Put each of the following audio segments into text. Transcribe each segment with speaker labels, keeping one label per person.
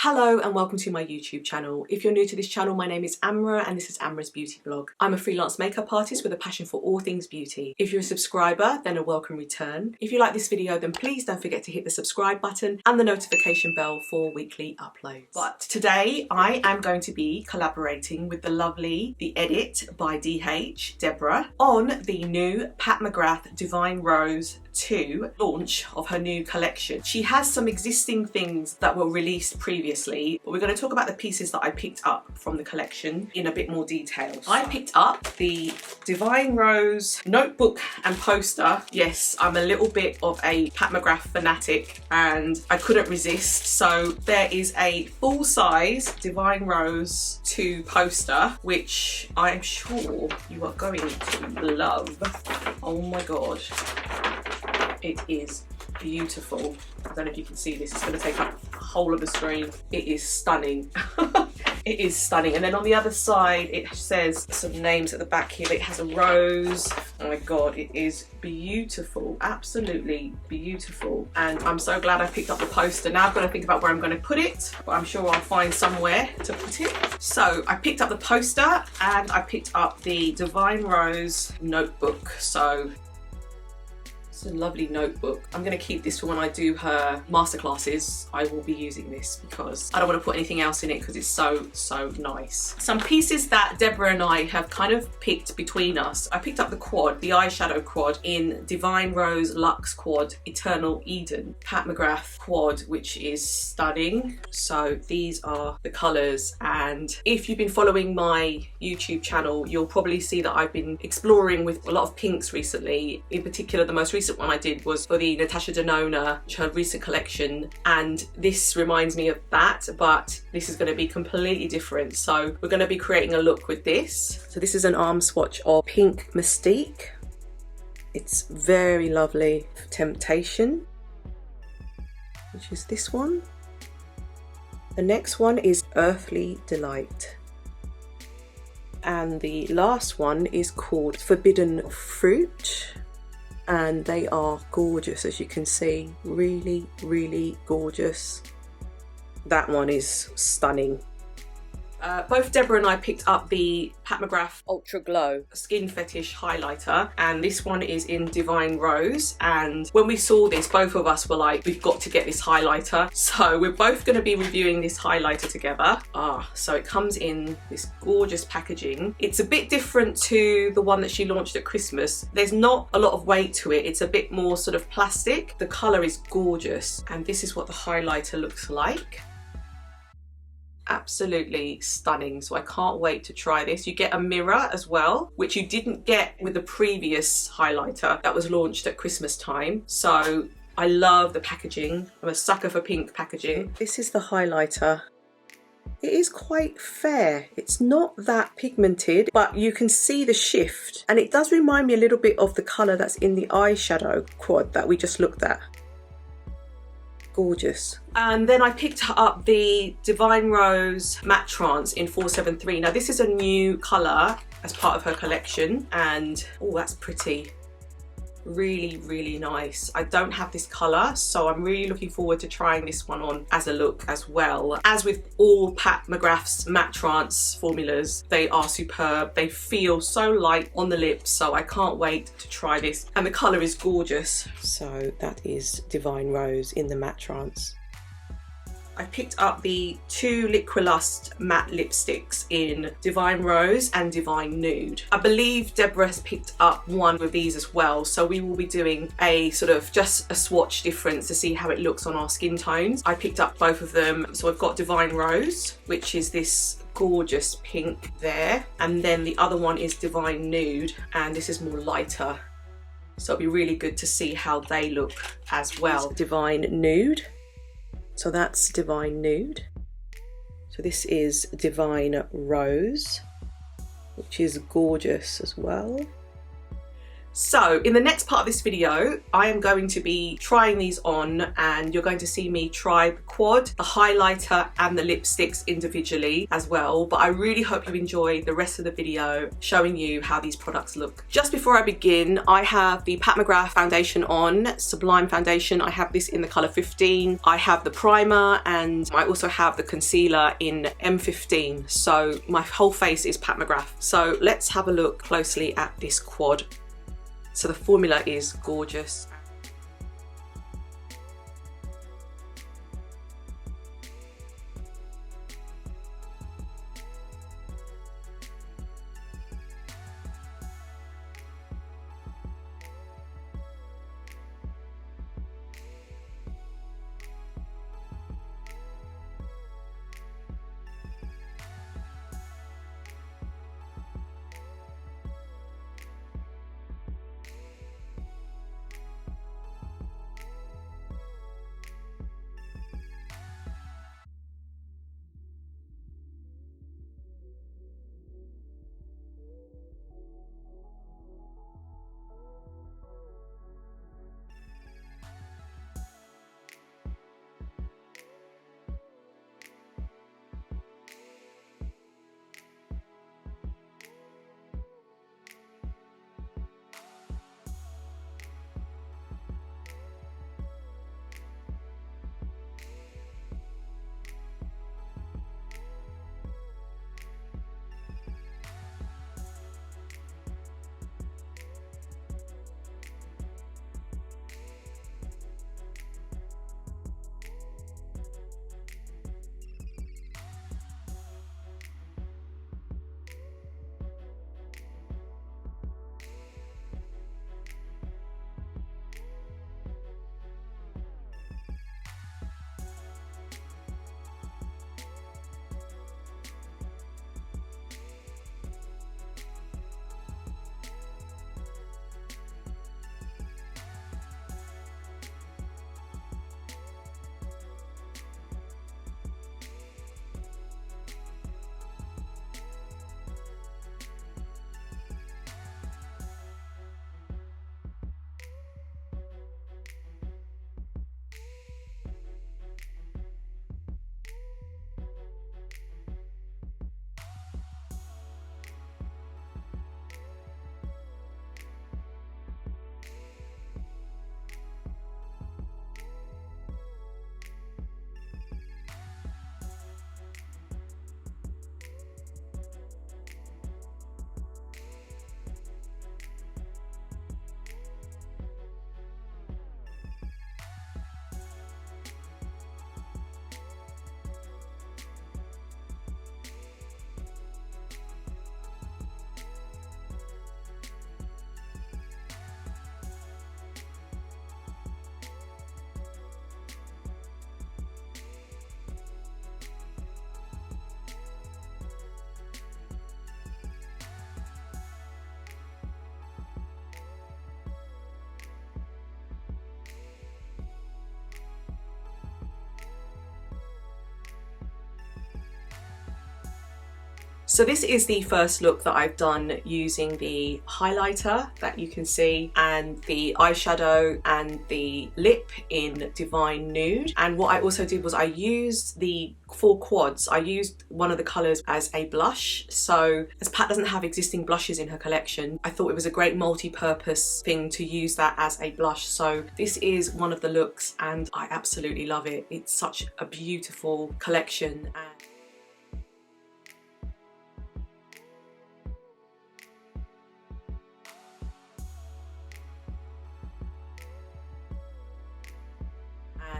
Speaker 1: Hello and welcome to my YouTube channel. If you're new to this channel, my name is Amra and this is Amra's Beauty Blog. I'm a freelance makeup artist with a passion for all things beauty. If you're a subscriber, then a welcome return. If you like this video, then please don't forget to hit the subscribe button and the notification bell for weekly uploads. But today I am going to be collaborating with the lovely The Edit by DH, Deborah, on the new Pat McGrath Divine Rose 2 launch of her new collection. She has some existing things that were released previously, but we're going to talk about the pieces that I picked up from the collection in a bit more detail. I picked up the Divine Rose notebook and poster. Yes, I'm a little bit of a Pat McGrath fanatic and I couldn't resist. So there is a full-size Divine Rose 2 poster, which I'm sure you are going to love. Oh my god. It is beautiful. I don't know if you can see this, it's going to take up the whole of the screen. It is stunning. It is stunning. And then on the other side, it says some names at the back here. It has a rose. Oh my god, it is beautiful. Absolutely beautiful. And I'm so glad I picked up the poster. Now I've got to think about where I'm going to put it, but I'm sure I'll find somewhere to put it. So I picked up the poster and I picked up the Divine Rose notebook. So it's a lovely notebook. I'm going to keep this for when I do her masterclasses. I will be using this because I don't want to put anything else in it because it's so nice. Some pieces that Deborah and I have kind of picked between us. I picked up the quad, the eyeshadow quad in Divine Rose Luxe Quad Eternal Eden. Pat McGrath quad, which is stunning. So these are the colours, and if you've been following my YouTube channel, you'll probably see that I've been exploring with a lot of pinks recently. In particular, the most recent one I did was for the Natasha Denona, her recent collection, and this reminds me of that, but this is going to be completely different. So we're going to be creating a look with this. So this is an arm swatch of Pink Mystique. It's very lovely. Temptation, which is this one. The next one is Earthly Delight. And the last one is called Forbidden Fruit. And they are gorgeous, as you can see. Really gorgeous. That one is stunning. Both Deborah and I picked up the Pat McGrath Ultra Glow Skin Fetish highlighter, and this one is in Divine Rose. And when we saw this, both of us were like, we've got to get this highlighter. So we're both going to be reviewing this highlighter together. So it comes in this gorgeous packaging. It's a bit different to the one that she launched at Christmas. There's not a lot of weight to it. It's a bit more sort of plastic. The colour is gorgeous, and this is what the highlighter looks like. Absolutely stunning. So I can't wait to try this. You get a mirror as well, which you didn't get with the previous highlighter that was launched at Christmas time. So I love the packaging. I'm a sucker for pink packaging. This is the highlighter. It is quite fair. It's not that pigmented, but you can see the shift, and it does remind me a little bit of the colour that's in the eyeshadow quad that we just looked at. Gorgeous. And then I picked up the Divine Rose Matte Trance in 473. Now this is a new colour as part of her collection, and oh, that's pretty. Really nice. I don't have this colour, so I'm really looking forward to trying this one on as a look as well. As with all Pat McGrath's Matte Trance formulas, they are superb. They feel so light on the lips, so I can't wait to try this. And the colour is gorgeous. So that is Divine Rose in the Matte Trance. I picked up the two LIQUILUST matte lipsticks in Divine Rose and Divine Nude. I believe Deborah's picked up one of these as well, so we will be doing a sort of just a swatch difference to see how it looks on our skin tones. I picked up both of them. So I've got Divine Rose, which is this gorgeous pink there, and then the other one is Divine Nude, and this is more lighter. So it'll be really good to see how they look as well. Divine Nude. So that's Divine Nude. So this is Divine Rose, which is gorgeous as well. So in the next part of this video, I am going to be trying these on, and you're going to see me try the quad, the highlighter and the lipsticks individually as well. But I really hope you enjoy the rest of the video showing you how these products look. Just before I begin, I have the Mcgrath Foundation on, Sublime Foundation. I have this in the colour 15. I have the primer, and I also have the concealer in M15. So my whole face is Mcgrath. So let's have a look closely at this quad. So the formula is gorgeous. So this is the first look that I've done using the highlighter that you can see, and the eyeshadow and the lip in Divine Nude. And what I also did was I used the 4 quads. I used one of the colours as a blush. So as Pat doesn't have existing blushes in her collection, I thought it was a great multi-purpose thing to use that as a blush. So this is one of the looks and I absolutely love it. It's such a beautiful collection.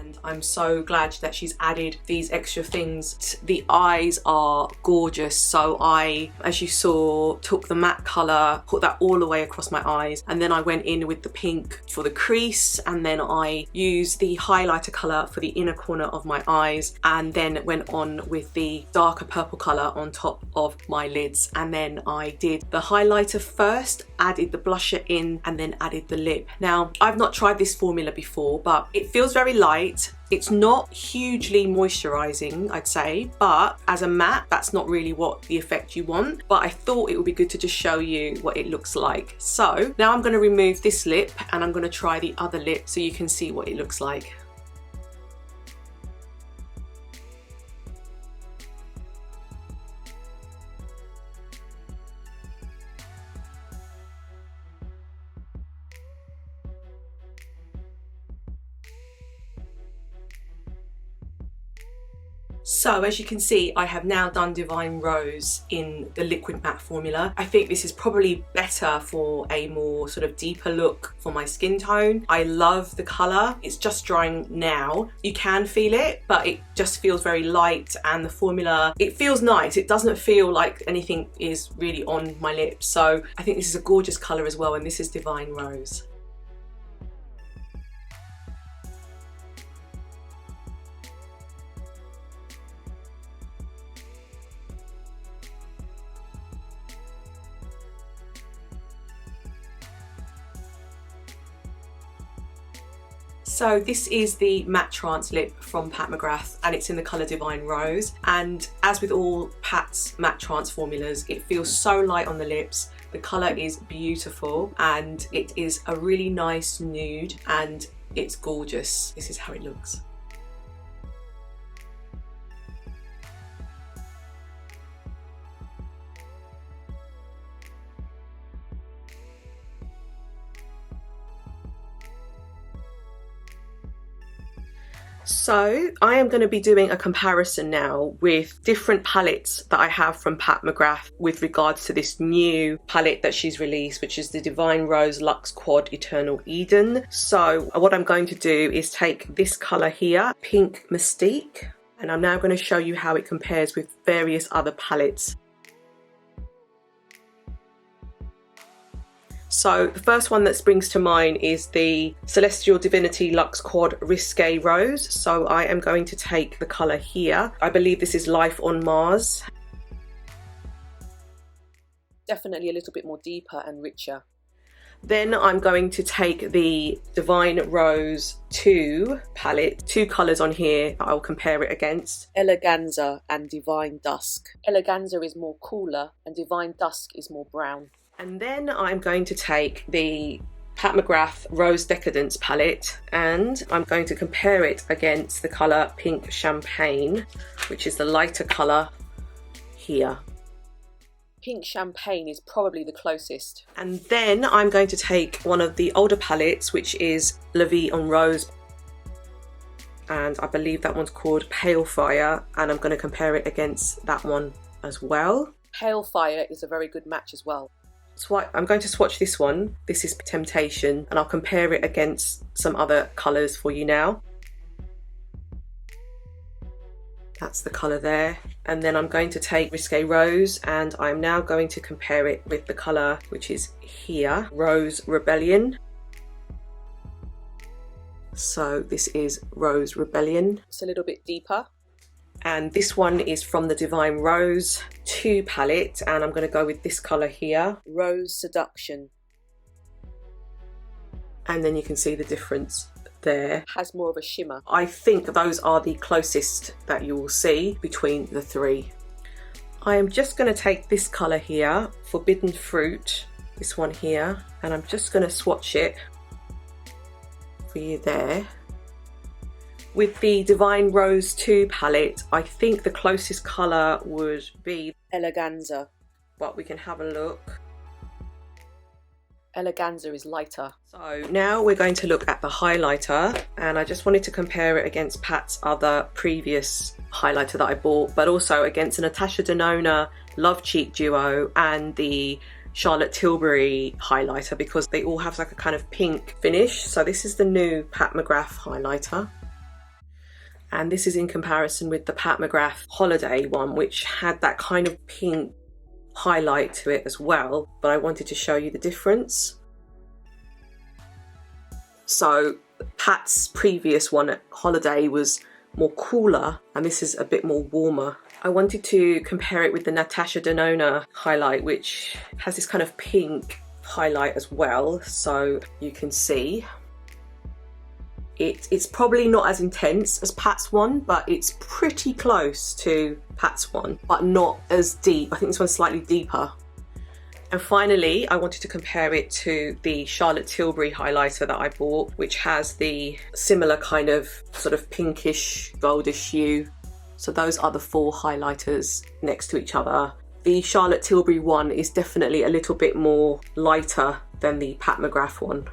Speaker 1: And I'm so glad that she's added these extra things. The eyes are gorgeous. So I, as you saw, took the matte colour, put that all the way across my eyes, and then I went in with the pink for the crease, and then I used the highlighter colour for the inner corner of my eyes, and then went on with the darker purple colour on top of my lids. And then I did the highlighter first, added the blusher in, and then added the lip. Now, I've not tried this formula before, but it feels very light. It's not hugely moisturizing, I'd say, but as a matte, that's not really what the effect you want. But I thought it would be good to just show you what it looks like. So now I'm going to remove this lip and I'm going to try the other lip so you can see what it looks like. So as you can see, I have now done Divine Rose in the liquid matte formula. I think this is probably better for a more sort of deeper look for my skin tone. I love the colour. It's just drying now. You can feel it, but it just feels very light, and the formula, it feels nice. It doesn't feel like anything is really on my lips. So I think this is a gorgeous colour as well, and this is Divine Rose. So this is the MATTETRANCE lip from Pat McGrath, and it's in the colour Divine Rose. And as with all Pat's MATTETRANCE formulas, it feels so light on the lips. The colour is beautiful and it is a really nice nude and it's gorgeous. This is how it looks. So I am going to be doing a comparison now with different palettes that I have from Pat McGrath with regards to this new palette that she's released, which is the Divine Rose Luxe Quad Eternal Eden. So what I'm going to do is take this colour here, Pink Mystique, and I'm now going to show you how it compares with various other palettes. So the first one that springs to mind is the Celestial Divinity Luxe Quad Risque Rose. So I am going to take the colour here. I believe this is Life on Mars. Definitely a little bit more deeper and richer. Then I'm going to take the Divine Rose 2 palette, two colours on here that I'll compare it against. Eleganza and Divine Dusk. Eleganza is more cooler and Divine Dusk is more brown. And then I'm going to take the Pat McGrath Rose Decadence palette and I'm going to compare it against the colour Pink Champagne, which is the lighter colour here. Pink Champagne is probably the closest. And then I'm going to take one of the older palettes, which is La Vie en Rose. And I believe that one's called Pale Fire, and I'm going to compare it against that one as well. Pale Fire is a very good match as well. So I'm going to swatch this one. This is Temptation, and I'll compare it against some other colours for you now. That's the colour there. And then I'm going to take Risque Rose and I'm now going to compare it with the colour which is here, Rose Rebellion. So this is Rose Rebellion. It's a little bit deeper. And this one is from the Divine Rose 2 palette and I'm going to go with this colour here, Rose Seduction. And then you can see the difference there. Has more of a shimmer. I think those are the closest that you will see between the three. I am just going to take this colour here, Forbidden Fruit, this one here, and I'm just going to swatch it for you there. With the Divine Rose 2 palette, I think the closest colour would be Eleganza, but we can have a look. Eleganza is lighter. So now we're going to look at the highlighter, and I just wanted to compare it against Pat's other previous highlighter that I bought, but also against a Natasha Denona Love Cheek Duo and the Charlotte Tilbury highlighter, because they all have like a kind of pink finish. So this is the new Pat McGrath highlighter. And this is in comparison with the Pat McGrath Holiday one, which had that kind of pink highlight to it as well, but I wanted to show you the difference. So Pat's previous one at Holiday was more cooler and this is a bit more warmer. I wanted to compare it with the Natasha Denona highlight, which has this kind of pink highlight as well, so you can see It's probably not as intense as Pat's one, but it's pretty close to Pat's one, but not as deep. I think this one's slightly deeper. And finally, I wanted to compare it to the Charlotte Tilbury highlighter that I bought, which has the similar kind of sort of pinkish, goldish hue. So those are the 4 highlighters next to each other. The Charlotte Tilbury one is definitely a little bit more lighter than the Pat McGrath one.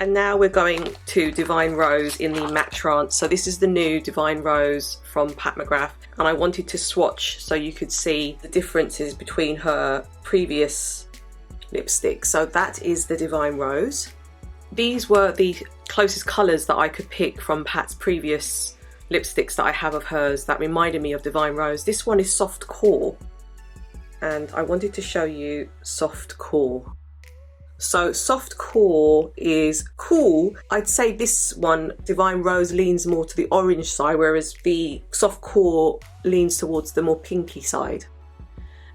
Speaker 1: And now we're going to Divine Rose in the Matte Trance. So this is the new Divine Rose from Pat McGrath, and I wanted to swatch so you could see the differences between her previous lipstick. So that is the Divine Rose. These were the closest colours that I could pick from Pat's previous lipsticks that I have of hers that reminded me of Divine Rose. This one is Soft Core, and I wanted to show you Soft Core. So Soft Core is cool. I'd say this one, Divine Rose, leans more to the orange side, whereas the Soft Core leans towards the more pinky side.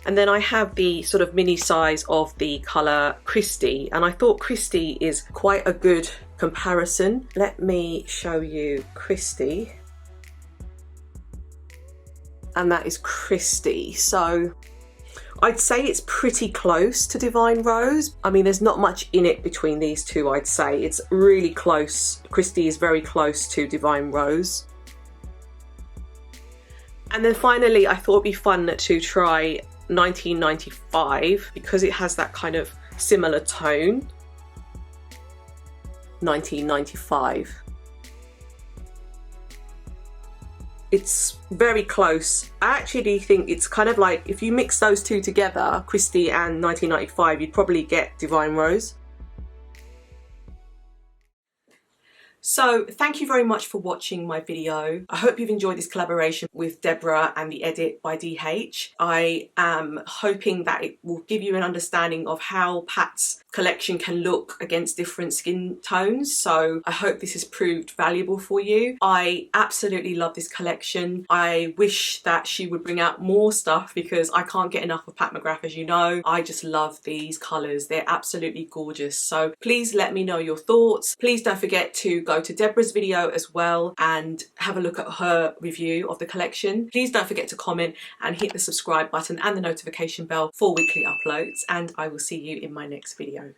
Speaker 1: And then I have the sort of mini size of the colour Christie, and I thought Christie is quite a good comparison. Let me show you Christie. And that is Christie. So I'd say it's pretty close to Divine Rose. I mean, there's not much in it between these two, I'd say. It's really close. Christie is very close to Divine Rose. And then finally, I thought it'd be fun to try 1995 because it has that kind of similar tone. 1995. It's very close. I actually think it's kind of like, if you mix those two together, Christie and 1995, you'd probably get Divine Rose. So thank you very much for watching my video. I hope you've enjoyed this collaboration with Deborah and the edit by DH. I am hoping that it will give you an understanding of how Pat's collection can look against different skin tones. So I hope this has proved valuable for you. I absolutely love this collection. I wish that she would bring out more stuff because I can't get enough of Pat McGrath, as you know. I just love these colours. They're absolutely gorgeous. So please let me know your thoughts. Please don't forget to go to Deborah's video as well and have a look at her review of the collection. Please don't forget to comment and hit the subscribe button and the notification bell for weekly uploads, and I will see you in my next video.